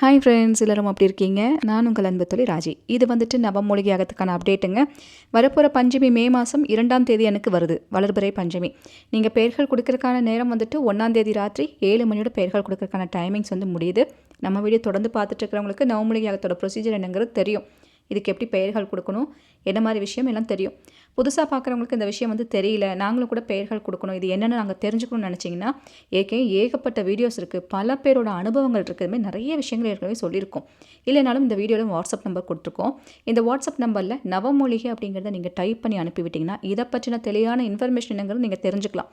Hi friends, எல்லாரும் அப்படி இருக்கீங்க? நான் உங்கள் அன்பு தோழி ராஜி. இது வந்துட்டு நவமூலிகை யாகத்துக்கான அப்டேட்டுங்க. வரப்போகிற பஞ்சமி மே மாதம் 2ஆம் தேதி எனக்கு வருது, வளர்பிறை பஞ்சமி. நீங்கள் பெயர்கள் கொடுக்கறதுக்கான நேரம் வந்துட்டு 1ஆம் தேதி ராத்திரி 7 மணியோட பெயர்கள் கொடுக்கறதுக்கான டைமிங்ஸ் வந்து முடியுது. நம்ம வீடியோ தொடர்ந்து பார்த்துட்டு இருக்கிறவங்களுக்கு நவமூலிகை யாகத்தோட ப்ரொசீஜர் என்னங்கிறது தெரியும். இதுக்கு எப்படி பெயர்கள் கொடுக்கணும், என்ன மாதிரி விஷயம் எல்லாம் தெரியும். புதுசாக பார்க்குறவங்களுக்கு இந்த விஷயம் வந்து தெரியல, நாங்களும் கூட பெயர்கள் கொடுக்கணும், இது என்னென்னு நாங்கள் தெரிஞ்சுக்கணும்னு நினச்சிங்கன்னா ஏகப்பட்ட வீடியோஸ் இருக்குது, பல பேரோட அனுபவங்கள் இருக்குது. இதுமாதிரி நிறைய விஷயங்கள் ஏற்கனவே சொல்லியிருக்கோம். இல்லைனாலும் இந்த வீடியோவில் வாட்ஸ்அப் நம்பர் கொடுத்துருக்கோம். இந்த வாட்ஸ்அப் நம்பரில் நவமூலிகை அப்படிங்கிறத நீங்கள் டைப் பண்ணி அனுப்பிவிட்டிங்கன்னா இதை பற்றின தெளிவான இன்ஃபர்மேஷன் என்னங்கிறது நீங்கள் தெரிஞ்சுக்கலாம்.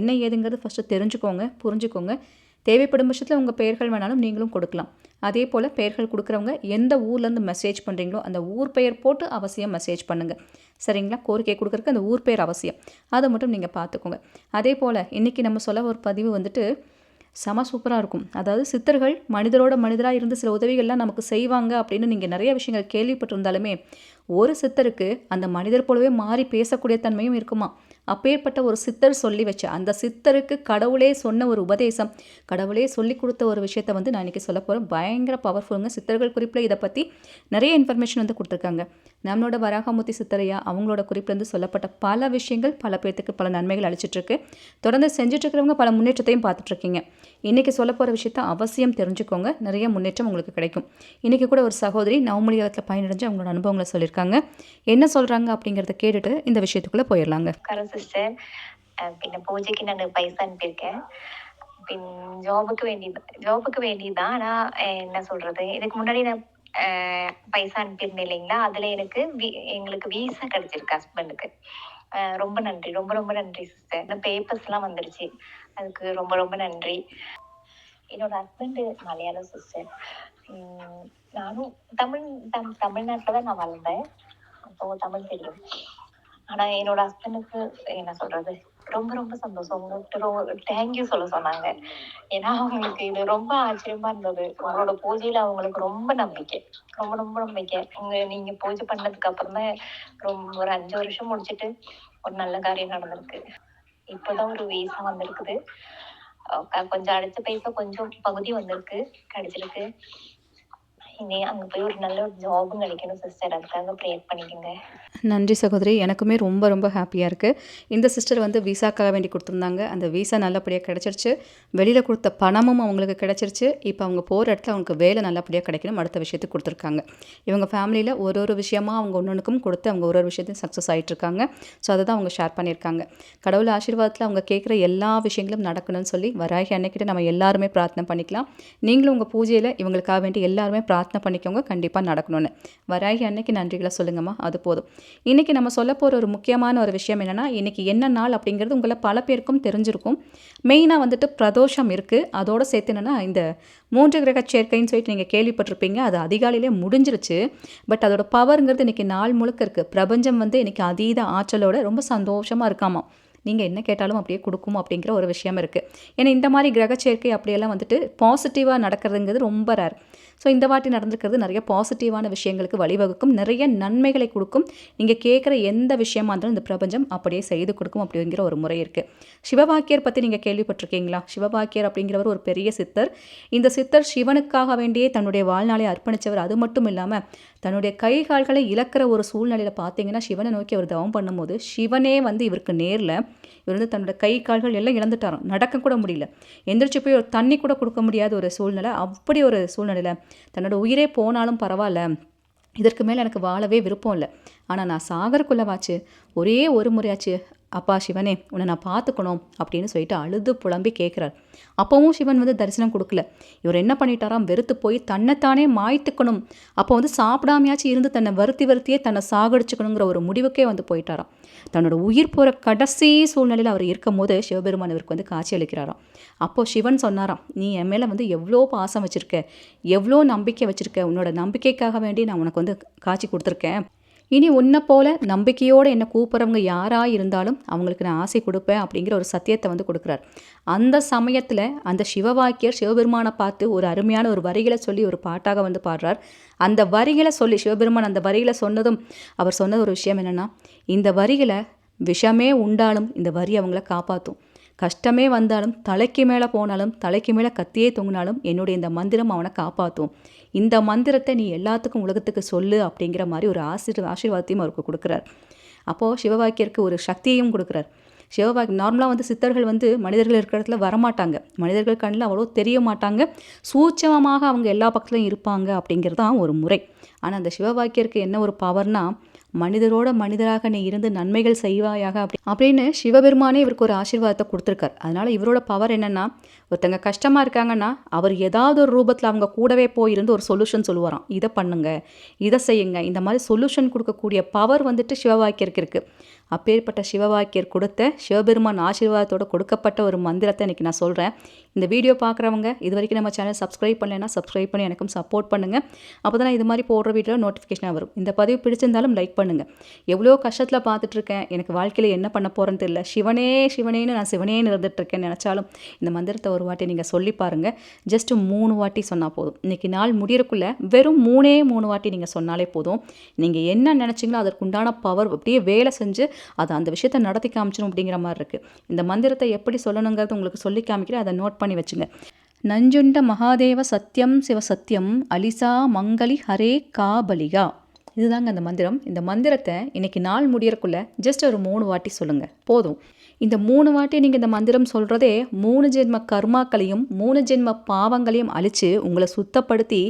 என்ன ஏதுங்கிறது ஃபஸ்ட்டு தெரிஞ்சுக்கோங்க, புரிஞ்சுக்கோங்க. தேவைப்படும் பட்சத்தில் உங்கள் பெயர்கள் வேணாலும் நீங்களும் கொடுக்கலாம். அதே போல் பெயர்கள் கொடுக்குறவங்க எந்த ஊர்லேருந்து மெசேஜ் பண்ணுறீங்களோ அந்த ஊர் பெயர் போட்டு அவசியம் மெசேஜ் பண்ணுங்கள். சரிங்களா? கோரிக்கை கொடுக்குறதுக்கு அந்த ஊர் பெயர் அவசியம், அதை மட்டும் நீங்கள் பார்த்துக்கோங்க. அதே போல் இன்றைக்கி நம்ம சொல்ல ஒரு பதிவு வந்துட்டு செம சூப்பராக இருக்கும். அதாவது சித்தர்கள் மனிதரோட மனிதராக இருந்து சில உதவிகள்லாம் நமக்கு செய்வாங்க அப்படின்னு நீங்கள் நிறைய விஷயங்கள் கேள்விப்பட்டிருந்தாலுமே ஒரு சித்தருக்கு அந்த மனிதர் போலவே மாறி பேசக்கூடிய தன்மையும் இருக்குமா. அப்பேற்பட்ட ஒரு சித்தர் சொல்லி வச்ச அந்த சித்தருக்கு கடவுளே சொன்ன ஒரு உபதேசம், கடவுளே சொல்லி கொடுத்த ஒரு விஷயத்தை வந்து நான் இன்றைக்கி சொல்ல போகிறேன். பயங்கர பவர்ஃபுல்லுங்க. சித்தர்கள் குறிப்பில் இதை பற்றி நிறைய இன்ஃபர்மேஷன் வந்து கொடுத்துருக்காங்க. நம்மளோட வராகமூர்த்தி சித்தரையா அவங்களோட குறிப்பிலேருந்து சொல்லப்பட்ட பல விஷயங்கள் பல பேர்த்துக்கு பல நன்மைகள் அளிச்சிட்ருக்கு. தொடர்ந்து செஞ்சுட்ருக்கிறவங்க பல முன்னேற்றத்தையும் பார்த்துட்ருக்கீங்க. இன்றைக்கி சொல்ல போகிற விஷயத்த அவசியம் தெரிஞ்சுக்கோங்க, நிறைய முன்னேற்றம் உங்களுக்கு கிடைக்கும். இன்றைக்கி கூட ஒரு சகோதரி நவமூலிகை யாகத்தில் பயனடைஞ்சு அவங்களோட அனுபவங்களை சொல்லியிருக்காங்க. என்ன சொல்கிறாங்க அப்படிங்கிறத கேட்டுட்டு இந்த விஷயத்துக்குள்ளே போயிடலாங்க. சிஸ்டர், പിന്നെ പൂജയ്ക്ക് ഞാൻ പൈസ அனுப்பியிருக்கேன். ஜாபுக்கு வேண்டிதான். ஆனால் என்ன சொல்கிறது, இதுக்கு முன்னாடி நான் பைசா அனுப்பியிருந்தேன் இல்லைங்களா, அதில் எங்களுக்கு வீசா கிடச்சிருக்கு ஹஸ்பண்டுக்கு. ரொம்ப நன்றி, ரொம்ப ரொம்ப நன்றி சிஸ்டர். இந்த பேப்பர்ஸ்லாம் வந்துருச்சு, அதுக்கு ரொம்ப ரொம்ப நன்றி. என்னோட ஹஸ்பண்டு மலையாளம் சிஸ்டர். நானும் தமிழ்நாட்டில் தான் நான் வளர்ந்தேன், அப்போ தமிழ் தெரியும். ஆனால் என்னோட ஹஸ்பண்டுக்கு என்ன சொல்கிறது, ரொம்ப ரொம்ப சந்தோஷம். உங்கள்கிட்ட ரொம்ப தேங்க்யூ சொல்ல சொன்னாங்க. ஏன்னா அவங்களுக்கு இது ரொம்ப ஆச்சரியமாக இருந்தது. உங்களோட பூஜையில் அவங்களுக்கு ரொம்ப நம்பிக்கை, ரொம்ப ரொம்ப நம்பிக்கை. நீங்கள் பூஜை பண்ணதுக்கு அப்புறம் தான் ஒரு 5 வருஷம் முடிச்சுட்டு ஒரு நல்ல காரியம் நடந்திருக்கு. இப்போதான் ஒரு வீசா வந்திருக்குது. கொஞ்சம் அடைச்ச பைசா கொஞ்சம் பகுதி வந்திருக்கு, கிடைச்சிருக்கு. இனி அங்கே போய் ஒரு நல்ல ஒரு ஜாபும் கிடைக்கணும் சிஸ்டர், அதுக்காக ப்ரேயர் பண்ணிக்கோங்க. நன்றி சகோதரி. எனக்குமே ரொம்ப ரொம்ப ஹாப்பியாக இருக்குது. இந்த சிஸ்டர் வந்து விசாக்காக வேண்டி கொடுத்துருந்தாங்க. அந்த விசா நல்லபடியாக கிடச்சிருச்சு. வெளியில் கொடுத்த பணமும் அவங்களுக்கு கிடச்சிருச்சு. இப்போ அவங்க போகிற இடத்துல அவங்களுக்கு வேலை நல்லபடியாக கிடைக்கணும், அடுத்த விஷயத்துக்கு கொடுத்துருக்காங்க. இவங்க ஃபேமிலியில் ஒரு விஷயமா அவங்க ஒன்றுக்கும் கொடுத்து அவங்க ஒரு விஷயத்தையும் சக்ஸஸ் ஆகிட்டுருக்காங்க. ஸோ அதை தான் அவங்க ஷேர் பண்ணியிருக்காங்க. கடவுள் ஆசீர்வாதத்தில் அவங்க கேட்குற எல்லா விஷயங்களும் நடக்கணும்னு சொல்லி வராகி அன்னைக்கிட்ட நம்ம எல்லாருமே பிரார்த்தனை பண்ணிக்கலாம். நீங்களும் உங்கள் பூஜையில் இவங்களுக்காக வேண்டி எல்லாருமே பிரார்த்தனை பண்ணிக்கோங்க, கண்டிப்பாக நடக்கணும்னு. வராகி அன்னைக்கு நன்றிகளை சொல்லுங்கம்மா, அது போதும். இன்றைக்கி நம்ம சொல்ல போகிற ஒரு முக்கியமான ஒரு விஷயம் என்னென்னா, இன்றைக்கி என்ன நாள் அப்படிங்கிறது உங்களை பல பேருக்கும் தெரிஞ்சிருக்கும். மெயினாக வந்துட்டு பிரதோஷம் இருக்குது. அதோடு சேர்த்து என்னென்னா இந்த 3 கிரக சேர்க்கைன்னு சொல்லிட்டு நீங்கள் கேள்விப்பட்டிருப்பீங்க. அது அதிகாலையிலே முடிஞ்சிருச்சு. பட் அதோட பவருங்கிறது இன்றைக்கி நாள் முழுக்க இருக்குது. பிரபஞ்சம் வந்து இன்றைக்கி அதீத ஆற்றலோட ரொம்ப சந்தோஷமாக இருக்காமா. நீங்கள் என்ன கேட்டாலும் அப்படியே கொடுக்கும் அப்படிங்கிற ஒரு விஷயம் இருக்குது. ஏன்னா இந்த மாதிரி கிரக சேர்க்கை அப்படியெல்லாம் வந்துட்டு பாசிட்டிவாக நடக்கிறதுங்கிறது ரொம்ப ரேர். ஸோ இந்த வாட்டி நடந்துக்கிறது நிறைய பாசிட்டிவான விஷயங்களுக்கு வழிவகுக்கும், நிறைய நன்மைகளை கொடுக்கும். நீங்கள் கேட்குற எந்த விஷயமா இருந்தாலும் இந்த பிரபஞ்சம் அப்படியே செய்து கொடுக்கும் அப்படிங்கிற ஒரு முறை இருக்குது. சிவபாக்கியர் பற்றி நீங்கள் கேள்விப்பட்டிருக்கீங்களா? சிவபாக்கியர் அப்படிங்கிறவர் ஒரு பெரிய சித்தர். இந்த சித்தர் சிவனுக்காக வேண்டியே தன்னுடைய வாழ்நாளை அர்ப்பணித்தவர். அது மட்டும் இல்லாமல் தன்னுடைய கை கால்களை இழக்கிற ஒரு சூழ்நிலையில் பார்த்தீங்கன்னா சிவனை நோக்கி அவர் தவம் பண்ணும்போது சிவனே வந்து இவருக்கு நேரில் இவர் வந்து தன்னோட கை கால்கள் எல்லாம் இழந்துட்டாராம், நடக்க கூட முடியல, எந்திரிச்சு போய் ஒரு தண்ணி கூட கொடுக்க முடியாத ஒரு சூழ்நிலை. அப்படி ஒரு சூழ்நிலையில் தன்னோட உயிரே போனாலும் பரவாயில்ல, இதற்கு மேலே எனக்கு வாழவே விருப்பம் இல்லை, ஆனால் நான் சாகருக்குள்ளவாச்சு ஒரே ஒரு முறையாச்சு அப்பா சிவனே உன்னை நான் பார்த்துக்கணும் அப்படின்னு சொல்லிட்டு அழுது புலம்பி கேட்குறார். அப்போவும் சிவன் வந்து தரிசனம் கொடுக்கல. இவர் என்ன பண்ணிட்டாராம், வெறுத்து போய் தன்னைத்தானே மாய்த்துக்கணும், அப்போ வந்து சாப்பிடாமையாச்சும் இருந்து தன்னை வருத்தியே தன்னை சாகடிச்சுக்கணுங்கிற ஒரு முடிவுக்கே வந்து போயிட்டாராம். தன்னோட உயிர் போகிற கடைசி சூழ்நிலையில் அவர் இருக்கும் போது சிவபெருமான் இவருக்கு வந்து காட்சி அளிக்கிறாராம். அப்போது சிவன் சொன்னாராம், நீ என் மேலே வந்து எவ்வளோ பாசம் வச்சுருக்க, எவ்வளோ நம்பிக்கை வச்சுருக்க, உன்னோட நம்பிக்கைக்காக வேண்டி நான் உனக்கு வந்து காட்சி கொடுத்துருக்கேன். இனி உன்னை போல நம்பிக்கையோடு என்னை கூப்பிட்றவங்க யாராக இருந்தாலும் அவங்களுக்கு நான் ஆசை கொடுப்பேன் அப்படிங்கிற ஒரு சத்தியத்தை வந்து கொடுக்குறார். அந்த சமயத்தில் அந்த சிவவாக்கியர் சிவபெருமானை பார்த்து ஒரு அருமையான ஒரு வரிகளை சொல்லி ஒரு பாட்டாக வந்து பாடுறார். அந்த வரிகளை சொல்லி சிவபெருமான் அந்த வரிகளை சொன்னதும் அவர் சொன்னது ஒரு விஷயம் என்னென்னா, இந்த வரிகளை விஷமே உண்டாலும் இந்த வரி அவங்கள காப்பாற்றும், கஷ்டமே வந்தாலும், தலைக்கு மேலே போனாலும், தலைக்கு மேலே கத்தியே தொங்கினாலும் என்னுடைய இந்த மந்திரம் அவனை காப்பாற்றும். இந்த மந்திரத்தை நீ எல்லாத்துக்கும் உலகத்துக்கு சொல்லு அப்படிங்கிற மாதிரி ஒரு ஆசீர்வாதத்தையும் அவருக்கு கொடுக்குறார். அப்போது சிவவாக்கியருக்கு ஒரு சக்தியையும் கொடுக்குறார். நார்மலாக வந்து சித்தர்கள் வந்து மனிதர்கள் இருக்கிற இடத்துல வரமாட்டாங்க, மனிதர்கள் கண்ணில் அவ்வளோ தெரிய மாட்டாங்க, சூட்சமமாக அவங்க எல்லா பக்கத்துலையும் இருப்பாங்க அப்படிங்கிறது தான் ஒரு முறை. ஆனால் அந்த சிவவாக்கியருக்கு என்ன ஒரு பவர்னா, மனிதரோட மனிதராக நீ இருந்து நன்மைகள் செய்வாயாக அப்படின்னு சிவபெருமானே இவருக்கு ஒரு ஆசீர்வாதத்தை கொடுத்துருக்கார். அதனால் இவரோட பவர் என்னென்னா, ஒருத்தங்க கஷ்டமாக இருக்காங்கன்னா அவர் ஏதாவது ஒரு ரூபத்தில் அவங்க கூடவே போயிருந்து ஒரு சொல்யூஷன் சொல்லுவாராம். இதை பண்ணுங்க, இதை செய்யுங்க, இந்த மாதிரி சொல்யூஷன் கொடுக்கக்கூடிய பவர் வந்துட்டு சிவவாக்கியருக்கு இருக்குது. அப்பேற்பட்ட சிவவாக்கியர் கொடுத்த சிவபெருமான் ஆசீர்வாதத்தோடு கொடுக்கப்பட்ட ஒரு மந்திரத்தை இன்றைக்கி நான் சொல்கிறேன். இந்த வீடியோ பார்க்குறவங்க இது வரைக்கும் நம்ம சேனல் சப்ஸ்கிரைப் பண்ணலைன்னா சப்ஸ்கிரைப் பண்ணி எனக்கும் சப்போர்ட் பண்ணுங்கள். அப்போ தான் இது மாதிரி போடுற வீடியோவில் நோட்டிஃபிகேஷனாக வரும். இந்த பதிவு பிடிச்சிருந்தாலும் லைக் பண்ணுங்கள். எவ்வளோ கஷ்டத்தில் பார்த்துட்ருக்கேன், எனக்கு வாழ்க்கையில் என்ன பண்ண போகிறேன்னு தெரியல, சிவனே சிவனேன்னு நான் சிவனேன்னு இருந்துகிட்ருக்கேன்னு நினச்சாலும் இந்த மந்திரத்தை ஒரு வாட்டி நீங்கள் சொல்லி பாருங்கள். ஜஸ்ட் 3 வாட்டி சொன்னால் போதும். இன்றைக்கி நாள் முடியறக்குள்ளே வெறும் 3 வாட்டி நீங்கள் சொன்னாலே போதும். நீங்கள் என்ன நினச்சிங்களோ அதற்குண்டான பவர் அப்படியே வேலை செஞ்சு அதை அந்த விஷயத்தை நடத்தி காமிச்சிடும் அப்படிங்கிற மாதிரி இருக்குது. இந்த மந்திரத்தை எப்படி சொல்லணுங்கிறது உங்களுக்கு சொல்லி காமிக்கிறேன், அதை நோட் பண்ணி வச்சுங்க. நஞ்சுண்ட மகாதேவ சத்யம் சிவ சத்யம் அலிசா மங்களி ஹரே காபலிகா. இதுதாங்க அந்த மந்திரம். இந்த மந்திரத்தை இன்றைக்கி நாள் முடியறக்குள்ளே ஜஸ்ட் ஒரு 3 வாட்டி சொல்லுங்கள் போதும். இந்த 3 வாட்டி நீங்கள் இந்த மந்திரம் சொல்கிறதே 3 ஜென்ம கர்மாக்களையும் 3 ஜென்ம பாவங்களையும் அழித்து உங்களை சுத்தப்படுத்தி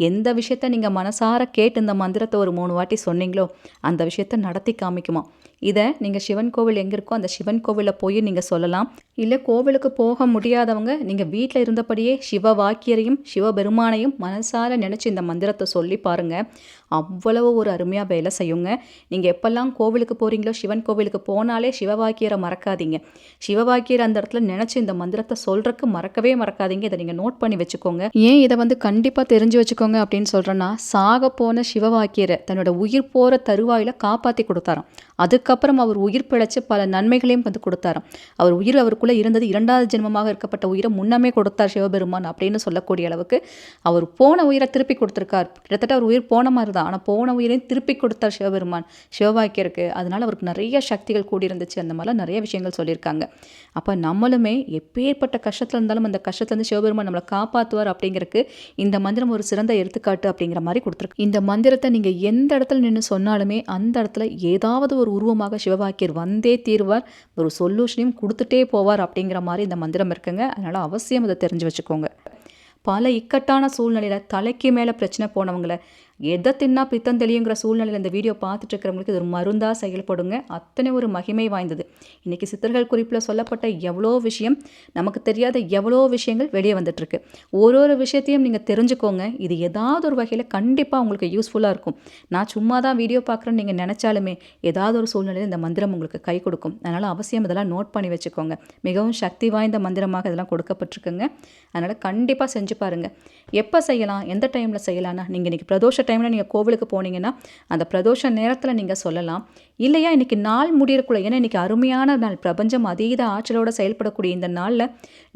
எந்த விஷயத்த நீங்கள் மனசார கேட்டு இந்த மந்திரத்தை ஒரு 3 வாட்டி சொன்னீங்களோ அந்த விஷயத்த நடத்தி காமிக்குமா. இதை நீங்கள் சிவன் கோவில் எங்கே இருக்கோ அந்த சிவன் கோவிலில் போய் நீங்கள் சொல்லலாம். இல்லை கோவிலுக்கு போக முடியாதவங்க நீங்கள் வீட்டில் இருந்தபடியே சிவ வாக்கியரையும் சிவபெருமானையும் மனசார நினச்சி இந்த மந்திரத்தை சொல்லி பாருங்கள். அவ்வளவு ஒரு அருமையாக வேலை செய்யுங்க. நீங்கள் எப்பெல்லாம் கோவிலுக்கு போகிறீங்களோ சிவன் கோவிலுக்கு போனாலே சிவவாக்கியரை மறக்காதீங்க. சிவவாக்கியர் அந்த இடத்துல நினச்சி இந்த மந்திரத்தை சொல்கிறதுக்கு மறக்கவே மறக்காதீங்க. இதை நீங்கள் நோட் பண்ணி வச்சுக்கோங்க. ஏன் இதை வந்து கண்டிப்பாக தெரிஞ்சு வச்சுக்கோங்க அப்படின்னு சொல்கிறேன்னா, சாக போன சிவவாக்கியரை தன்னோட உயிர் போகிற தருவாயில் காப்பாற்றி கொடுத்தாராம். அதுக்கப்புறம் அவர் உயிர் பிழைச்சி பல நன்மைகளையும் வந்து கொடுத்தாராம். அவர் உயிர் அவருக்குள்ளே இருந்தது 2வது ஜென்மமாக இருக்கப்பட்ட உயிரை முன்னமே கொடுத்தார் சிவபெருமான் அப்படின்னு சொல்லக்கூடிய அளவுக்கு அவர் போன உயிரை திருப்பி கொடுத்துருக்கார். கிட்டத்தட்ட அவர் உயிர் போன மாதிரி தான், ஆனால் போன உயிரையும் திருப்பி கொடுத்தார் சிவபெருமான் சிவவாக்கியருக்கு. அதனால் அவருக்கு நிறைய சக்திகள் கூடியிருந்துச்சு. அந்த மாதிரிலாம் நிறைய விஷயங்கள் சொல்லியிருக்காங்க. அப்போ நம்மளுமே எப்பேற்பட்ட கஷ்டத்தில் இருந்தாலும் அந்த கஷ்டத்துலேருந்து சிவபெருமான் நம்மளை காப்பாற்றுவார் அப்படிங்கிறதுக்கு இந்த மந்திரம் ஒரு சிறந்த எடுத்துக்காட்டு அப்படிங்கிற மாதிரி கொடுத்துருக்கு. இந்த மந்திரத்தை நீங்கள் எந்த இடத்துல நின்று சொன்னாலுமே அந்த இடத்துல ஏதாவது ஒரு உருவமாக சிவவாக்கியர் வந்தே தீர்வார், ஒரு சொல்யூஷனையும் கொடுத்துட்டே போவார் அப்படிங்கிற மாதிரி இந்த மந்திரம் இருக்குங்க. அதனால் அவசியம் இதை தெரிஞ்சு வச்சுக்கோங்க. பல இக்கட்டான சூழ்நிலையில் தலைக்கு மேலே பிரச்சனை போனவங்களை எதை தின்னா பித்தம் தெளியுங்கிற சூழ்நிலையில் இந்த வீடியோ பார்த்துட்டு இருக்கிறவங்களுக்கு இது ஒரு மருந்தாக செயல்படுங்க. அத்தனை ஒரு மகிமை வாய்ந்தது. இன்றைக்கி சித்தர்கள் குறிப்பில் சொல்லப்பட்ட எவ்வளோ விஷயம், நமக்கு தெரியாத எவ்வளோ விஷயங்கள் வெளியே வந்துட்டுருக்கு. ஒரு விஷயத்தையும் நீங்கள் தெரிஞ்சுக்கோங்க. இது ஏதாவது ஒரு வகையில் கண்டிப்பாக உங்களுக்கு யூஸ்ஃபுல்லாக இருக்கும். நான் சும்மா தான் வீடியோ பார்க்குறேன்னு நீங்கள் நினச்சாலுமே ஏதாவது ஒரு சூழ்நிலையில் இந்த மந்திரம் உங்களுக்கு கை கொடுக்கும். அதனால் அவசியம் இதெல்லாம் நோட் பண்ணி வச்சுக்கோங்க. மிகவும் சக்தி வாய்ந்த மந்திரமாக இதெல்லாம் கொடுக்கப்பட்டிருக்குங்க. அதனால் கண்டிப்பாக செஞ்சு பாருங்கள். எப்போ செய்யலாம், எந்த டைமில் செய்யலாம்னா, நீங்கள் இன்றைக்கி பிரதோஷ டைமில் நீங்கள் கோவிலுக்கு போனீங்கன்னா அந்த பிரதோஷ நேரத்தில் நீங்கள் சொல்லலாம். இல்லையா இன்றைக்கி நாள் முடியறக்குள்ள, ஏன்னா இன்றைக்கி அருமையான நாள், பிரபஞ்சம் அதீத ஆற்றலோடு செயல்படக்கூடிய இந்த நாளில்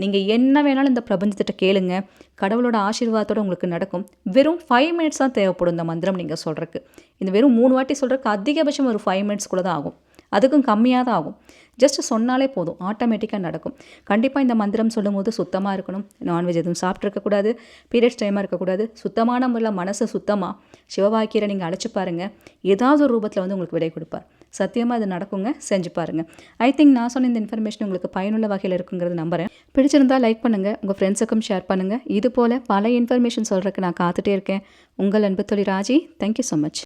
நீங்கள் என்ன வேணாலும் இந்த பிரபஞ்சத்திட்ட கேளுங்க. கடவுளோட ஆசீர்வாதத்தோடு உங்களுக்கு நடக்கும். வெறும் 5 மினிட்ஸ் தான் தேவைப்படும் இந்த மந்திரம் நீங்கள் சொல்கிறதுக்கு. இந்த வெறும் 3 வாட்டி சொல்கிறதுக்கு அதிகபட்சம் ஒரு 5 மினிட்ஸ்குள்ளே தான் ஆகும். அதுக்கும் கம்மியாக தான் ஆகும். ஜஸ்ட் சொன்னாலே போதும், ஆட்டோமேட்டிக்காக நடக்கும். கண்டிப்பாக இந்த மந்திரம் சொல்லும் போது சுத்தமாக இருக்கணும். நான்வெஜ் எதுவும் சாப்பிட்ருக்கக்கூடாது, பீரியட்ஸ் டைமாக இருக்கக்கூடாது. சுத்தமான முறையில் மனசு சுத்தமாக சிவவாக்கியரை நீங்கள் அழைச்சி பாருங்கள். ஏதாவது ஒரு ரூபத்தில் வந்து உங்களுக்கு விடை கொடுப்பார். சத்தியமாக அது நடக்குங்க. செஞ்சு பாருங்கள். ஐ திங்க் நான் சொன்ன இந்த இன்ஃபர்மேஷன் உங்களுக்கு பயனுள்ள வகையில் இருக்குங்கிறது நம்புகிறேன். பிடிச்சிருந்தால் லைக் பண்ணுங்கள், உங்கள் ஃப்ரெண்ட்ஸுக்கும் ஷேர் பண்ணுங்கள். இது போல் பல இன்ஃபர்மேஷன் சொல்கிறதுக்கு நான் காத்துட்டே இருக்கேன். உங்கள் அன்பு தோழி ராஜி. Thank you so much.